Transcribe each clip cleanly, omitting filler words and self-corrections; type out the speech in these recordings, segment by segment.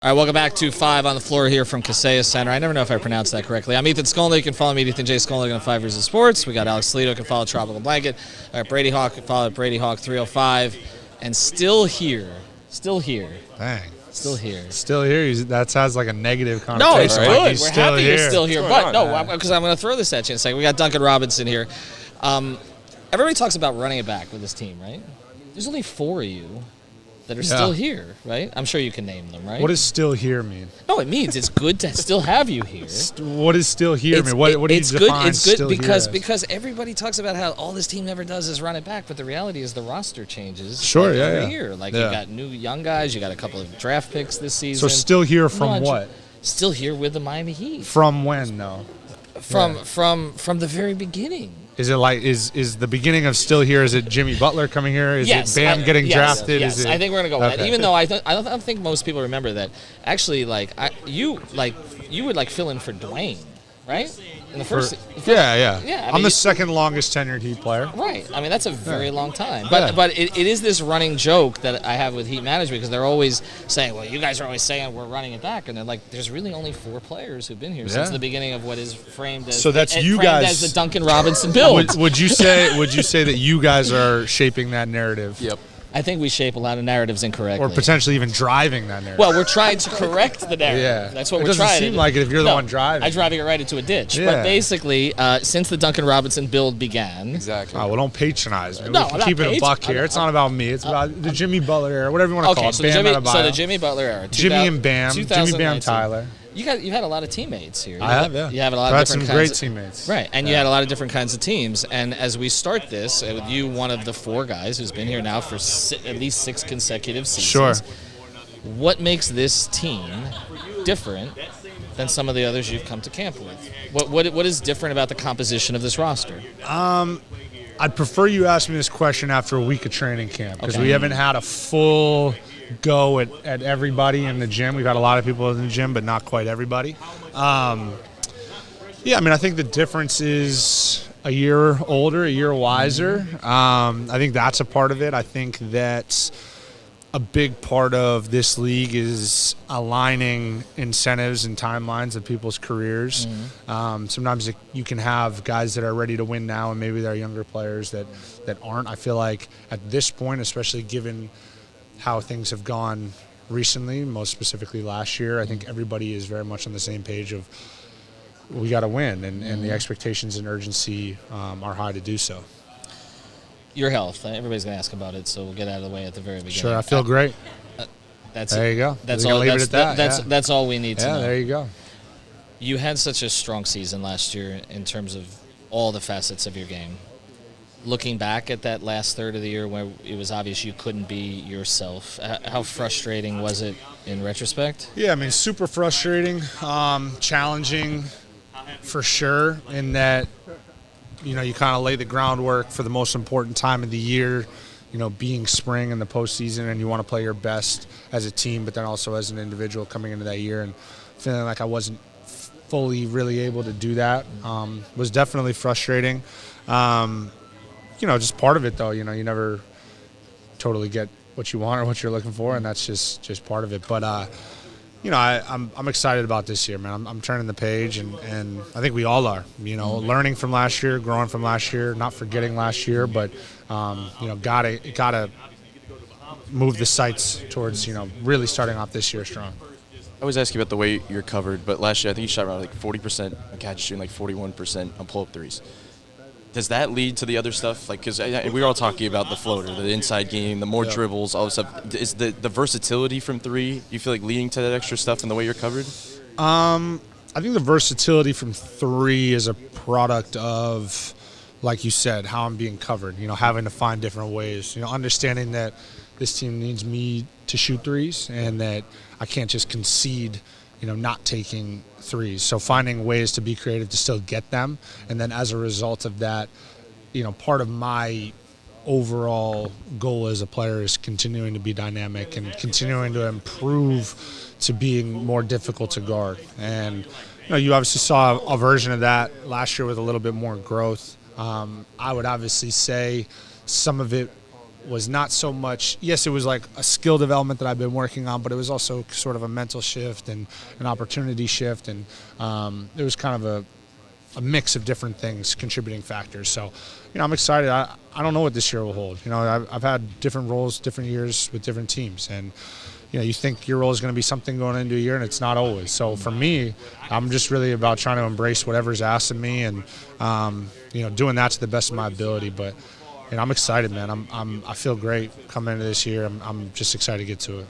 All right, welcome back to 5 on the floor here from Kaseya Center. I never know if I pronounced that correctly. I'm Ethan Skolnick. You can follow me at Ethan J. Skolnick on 5 Years of Sports. We got Alex Salido. You can follow Tropical Blanket. All right, Brady Hawk. You can follow at Brady Hawk 305. And still here. Dang. Still here. Still here. That sounds like a negative connotation. No, it's Like good. he's We're still happy here. you're still here. But no, because I'm going to throw this at you in a second. We got Duncan Robinson here. Everybody talks about running it back with this team, right? There's only 4 of you that are still here, right? I'm sure you can name them, right? What does still here mean? No, it means it's good to still have you here. What does still here mean? What do you define It's good still because everybody talks about how all this team ever does is run it back, but the reality is the roster changes. Sure, every year. Like you got new young guys, you got a couple of draft picks this season. So still here from what? Still here with the Miami Heat. From when, though? From the very beginning. Is it like is the beginning of still here? Is it Jimmy Butler coming here? Is it Bam getting drafted? Yes, is it, I think we're gonna go with that. Even though I don't think most people remember that. Actually, you would fill in for Dwayne, right? In the first. Yeah. I'm the second longest tenured Heat player. Right. I mean, that's a very long time. But it is this running joke that I have with Heat management because they're always saying, well, you guys are always saying we're running it back. And they're like, there's really only 4 players who've been here since the beginning of what is framed as, so that's you guys, as the Duncan Robinson build. Would you say that you guys are shaping that narrative? Yep. I think we shape a lot of narratives incorrectly. Or potentially even driving that narrative. Well, we're trying to correct the narrative. Yeah. That's what we're trying to do. It doesn't seem like it if you're the one driving. I'm driving it right into a ditch. Yeah. But basically, since the Duncan Robinson build began. Exactly. Oh, well, don't patronize me. No, we can keep it a buck here. It's not about me. It's about the Jimmy Butler era, whatever you want to call it. So the Jimmy Butler era. Jimmy and Bam. Jimmy, Bam, Tyler. You've had a lot of teammates here. I have, yeah. You have a lot of different some great teammates. Right, and you had a lot of different kinds of teams. And as we start this, with you, one of the 4 guys who's been here now for at least 6 consecutive seasons. Sure. What makes this team different than some of the others you've come to camp with? What is different about the composition of this roster? I'd prefer you ask me this question after a week of training camp because we haven't had a full go at everybody in the gym. We've had a lot of people in the gym, but not quite everybody. I think the difference is a year older, a year wiser. I think that's a part of it. I think that a big part of this league is aligning incentives and timelines of people's careers. Sometimes you can have guys that are ready to win now and maybe they're younger players that aren't. I feel like at this point, especially given how things have gone recently, most specifically last year, I think everybody is very much on the same page of we got to win, and the expectations and urgency are high to do so. Your health. Everybody's going to ask about it, so we'll get out of the way at the very beginning. Sure, I feel great. There you go. That's all. Leave it at that. That's all we need to know. Yeah, there you go. You had such a strong season last year in terms of all the facets of your game. Looking back at that last third of the year where it was obvious you couldn't be yourself, how frustrating was it in retrospect? Yeah, I mean, super frustrating, challenging for sure, in that, you kind of lay the groundwork for the most important time of the year, being spring in the postseason, and you want to play your best as a team, but then also as an individual coming into that year, and feeling like I wasn't fully really able to do that was definitely frustrating. Just part of it, though. You never totally get what you want or what you're looking for, and that's just part of it. But I'm excited about this year, man. I'm turning the page, and I think we all are. Learning from last year, growing from last year, not forgetting last year, but gotta move the sights towards really starting off this year strong. I always ask you about the way you're covered, but last year I think you shot around 40% on catch, shooting 41% on pull-up threes. Does that lead to the other stuff? Because we were all talking about the floater, the inside game, the more dribbles, all this stuff. Is the versatility from 3, do you feel like leading to that extra stuff in the way you're covered? I think the versatility from 3 is a product of, like you said, how I'm being covered, having to find different ways, understanding that this team needs me to shoot threes and that I can't just concede not taking threes. So finding ways to be creative to still get them. And then as a result of that, part of my overall goal as a player is continuing to be dynamic and continuing to improve to being more difficult to guard. And you obviously saw a version of that last year with a little bit more growth. I would obviously say some of it was not so much, yes, it was like a skill development that I've been working on, but it was also sort of a mental shift and an opportunity shift. And it was kind of a mix of different things, contributing factors. So, I'm excited. I don't know what this year will hold. I've had different roles, different years with different teams. And, you think your role is going to be something going into a year, and it's not always. So for me, I'm just really about trying to embrace whatever's asked of me and, doing that to the best of my ability. But, I'm excited, man. I feel great coming into this year. I'm just excited to get to it.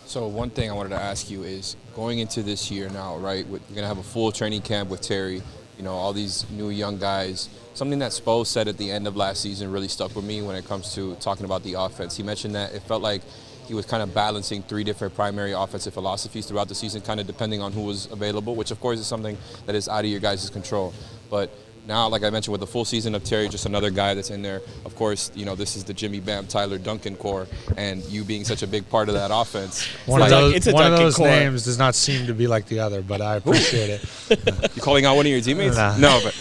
So one thing I wanted to ask you is going into this year now, right? We're going to have a full training camp with Terry, all these new young guys. Something that Spo said at the end of last season really stuck with me when it comes to talking about the offense. He mentioned that it felt like he was kind of balancing 3 different primary offensive philosophies throughout the season, kind of depending on who was available, which of course is something that is out of your guys' control. But now, like I mentioned, with the full season of Terry, just another guy that's in there. Of course, this is the Jimmy Bam, Tyler Duncan core, and you being such a big part of that offense. One of those names does not seem to be like the other, but I appreciate it. You calling out one of your teammates? Nah. No,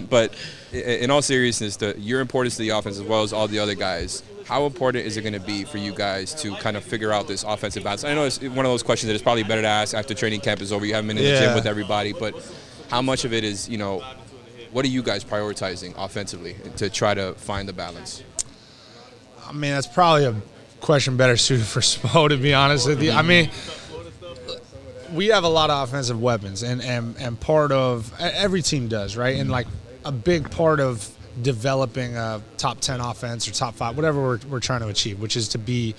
but in all seriousness, your importance to the offense as well as all the other guys, how important is it going to be for you guys to kind of figure out this offensive balance? I know it's one of those questions that is probably better to ask after training camp is over. You haven't been in the gym with everybody, but how much of it is, what are you guys prioritizing offensively to try to find the balance? I mean, that's probably a question better suited for Spo, to be honest with you. I mean, we have a lot of offensive weapons, and part of every team does, right? And like a big part of developing a top 10 offense or top 5, whatever we're trying to achieve, which is to be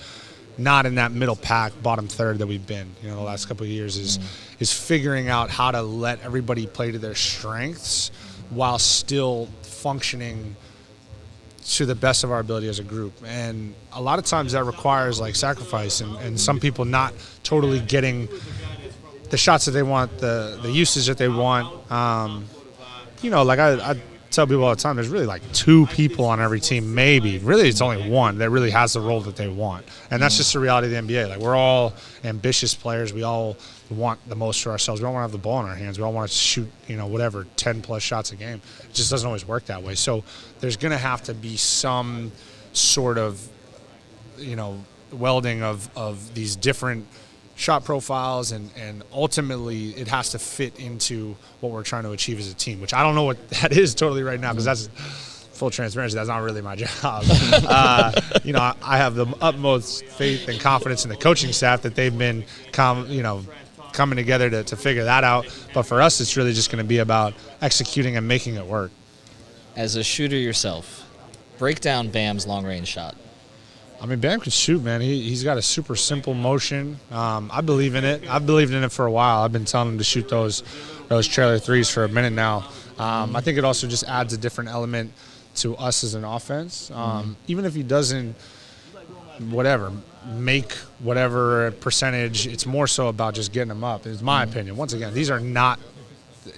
not in that middle pack, bottom third that we've been, the last couple of years, is figuring out how to let everybody play to their strengths while still functioning to the best of our ability as a group. And a lot of times that requires like sacrifice and some people not totally getting the shots that they want, the usage that they want. Like I tell people all the time, there's really like 2 people on every team, maybe. Really, it's only one that really has the role that they want. And that's just the reality of the NBA. Like, we're all ambitious players. We all want the most for ourselves. We don't want to have the ball in our hands. We all want to shoot, 10-plus shots a game. It just doesn't always work that way. So there's going to have to be some sort of, welding of these different shot profiles, and ultimately it has to fit into what we're trying to achieve as a team, which I don't know what that is totally right now, because that's full transparency. That's not really my job. I have the utmost faith and confidence in the coaching staff that they've been coming together to figure that out. But for us, it's really just going to be about executing and making it work. As a shooter yourself, break down Bam's long-range shot. I mean, Bam can shoot, man. He's got a super simple motion. I believe in it. I've believed in it for a while. I've been telling him to shoot those trailer threes for a minute now. I think it also just adds a different element to us as an offense. Even if he doesn't, make whatever percentage, it's more so about just getting them up. It's my opinion. Once again, these are not –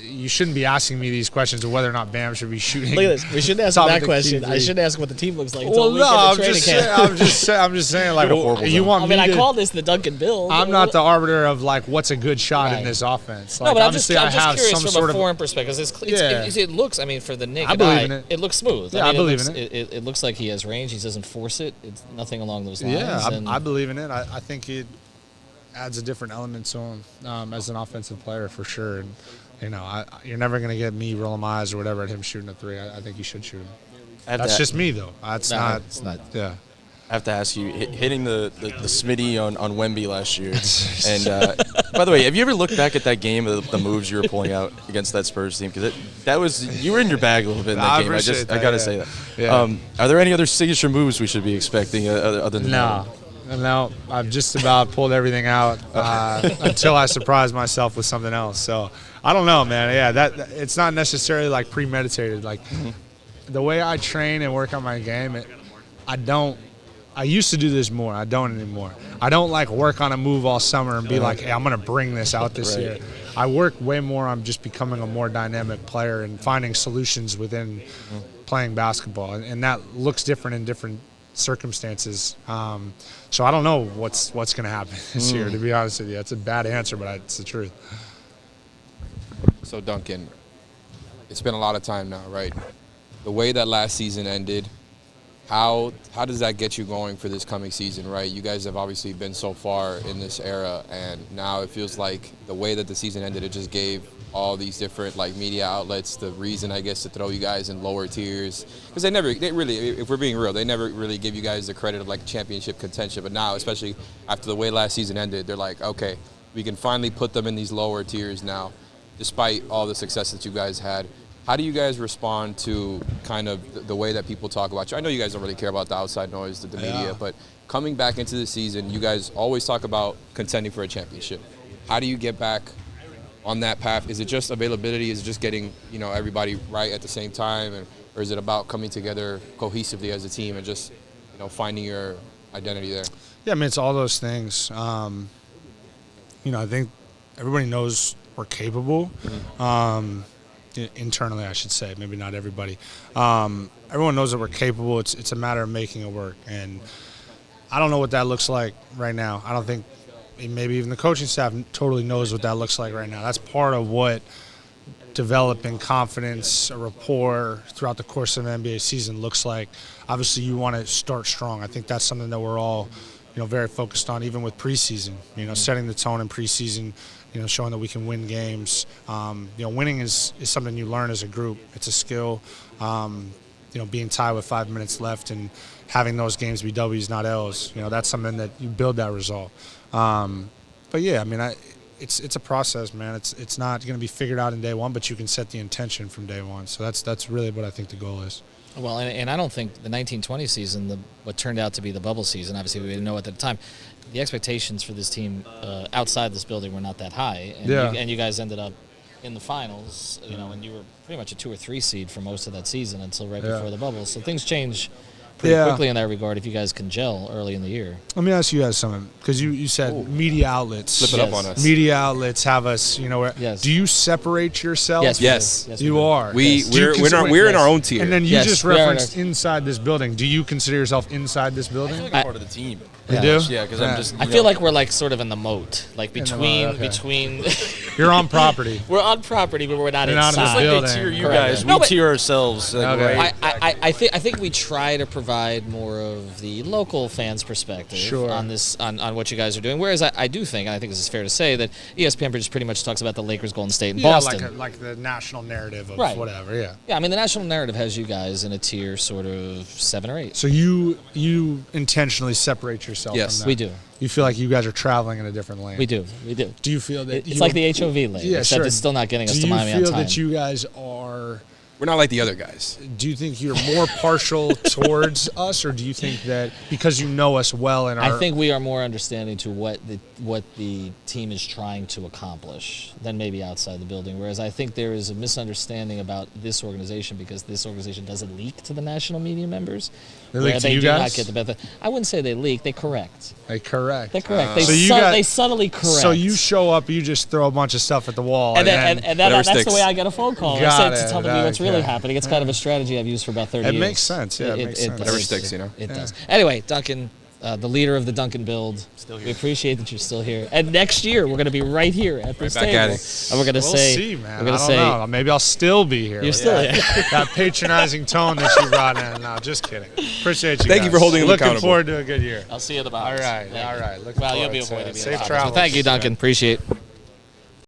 you shouldn't be asking me these questions of whether or not Bam should be shooting. Look at this. We shouldn't ask him that question. I should ask what the team looks like. Well, no, I'm just saying, like, you want me to – I call this the Duncan build. I'm not the arbiter of, like, what's a good shot in this offense. Like, no, but I'm just curious from sort a foreign perspective. It looks, I mean, for the naked I believe in it looks smooth. Yeah, I believe in it. It looks like he has range. He doesn't force it. It's nothing along those lines. Yeah, I believe in it. I think it adds a different element to him as an offensive player for sure. And, you're never going to get me rolling my eyes or whatever at him shooting a 3. I think he should shoot him. That's just me, though. It's not. Yeah. I have to ask you, hitting the Smitty on Wemby last year. And by the way, have you ever looked back at that game, the moves you were pulling out against that Spurs team? Because you were in your bag a little bit in that game. I got to say that. Yeah. Are there any other signature moves we should be expecting other than that? No, I've just about pulled everything out until I surprise myself with something else. So I don't know, man. Yeah, that it's not necessarily like premeditated. Like the way I train and work on my game, I used to do this more. I don't anymore. I don't like work on a move all summer and be like, hey, I'm going to bring this out this year. I work way more on just becoming a more dynamic player and finding solutions within playing basketball, and that looks different in different circumstances. So I don't know what's going to happen this year, to be honest with you. It's a bad answer, but it's the truth. So, Duncan, it's been a lot of time now, right? The way that last season ended, How does that get you going for this coming season, right? You guys have obviously been so far in this era, and now it feels like the way that the season ended, it just gave all these different like media outlets the reason, I guess, to throw you guys in lower tiers, because they really, if we're being real, they never really give you guys the credit of like championship contention. But now, especially after the way last season ended, they're like, okay, we can finally put them in these lower tiers now, despite all the success that you guys had. How do you guys respond to kind of the way that people talk about you? I know you guys don't really care about the outside noise, the media, but coming back into the season, you guys always talk about contending for a championship. How do you get back on that path? Is it just availability? Is it just getting, everybody right at the same time? Or is it about coming together cohesively as a team and just, finding your identity there? Yeah, I mean, it's all those things. I think everybody knows we're capable. Mm-hmm. Internally, I should say, maybe not everybody. Everyone knows that we're capable. It's a matter of making it work, and I don't know what that looks like right now. I don't think maybe even the coaching staff totally knows what that looks like right now. That's part of what developing confidence, a rapport throughout the course of an NBA season looks like. Obviously, you want to start strong. I think that's something that we're all, very focused on, even with preseason. Setting the tone in preseason. Showing that we can win games. Winning is something you learn as a group. It's a skill. Being tied with 5 minutes left and having those games be W's, not L's. That's something that you build that result. But yeah, I mean, it's a process, man. It's not going to be figured out in day one, but you can set the intention from day one. So that's really what I think the goal is. Well, and I don't think the 1920 season, what turned out to be the bubble season, obviously we didn't know at the time, the expectations for this team outside this building were not that high. And you guys ended up in the finals, and you were pretty much a 2 or 3 seed for most of that season until right before the bubble. So things change pretty quickly in that regard if you guys can gel early in the year. Let me ask you guys something, because you said media outlets. Flip it up on us. Media outlets have us, do you separate yourself? Yes. You are. We're in our own tier. And then you just referenced inside this building. Do you consider yourself inside this building? I feel like I'm part of the team. You do? Yeah, because I'm just. I feel like we're like sort of in the moat, like between. You're on property. We're on property, but we're not inside. It's like building. they tier you Correct. guys. We tier ourselves. Okay. Right? I think we try to provide more of the local fans' perspective on this on what you guys are doing. Whereas I do think, and I think this is fair to say, that ESPN just pretty much talks about the Lakers, Golden State, and Boston. like the national narrative of whatever. Yeah. Yeah, I mean the national narrative has you guys in a tier sort of 7 or 8. So you intentionally separate yourself from that. We do. You feel like you guys are traveling in a different lane. We do. Do you feel that it's like the HOV lane? Yeah, except sure. it's still not getting us to Miami on time. Do you feel that you guys are? We're not like the other guys. Do you think you're more partial towards us, or do you think that because you know us well and I think we are more understanding to what the team is trying to accomplish than maybe outside the building. Whereas I think there is a misunderstanding about this organization because this organization doesn't leak to the national media members. They leak to you do guys? not get the benefit. I wouldn't say they leak. They correct. They correct. They correct. They subtly correct. So you show up, you just throw a bunch of stuff at the wall, and that's sticks. the way I get a phone call. Got to it. tell me what's really happening. It's kind of a strategy I've used for about 30 years. It makes sense. Yeah, it makes sense. Whatever sticks, It does. Anyway, Duncan, the leader of the Duncan build. Still here. We appreciate that you're still here. And next year we're going to be right here at this table. Back at it. And we're going to say, see, man. We're going to I say, don't know. Maybe I'll still be here. You're still here. That patronizing tone that you brought in. No, just kidding. Appreciate you. Thank you for holding him accountable. Looking forward to a good year. I'll see you at the box. All right. Thank you. Looking Well, you'll forward be to avoiding me. Safe travels. Thank you, Duncan. Appreciate it.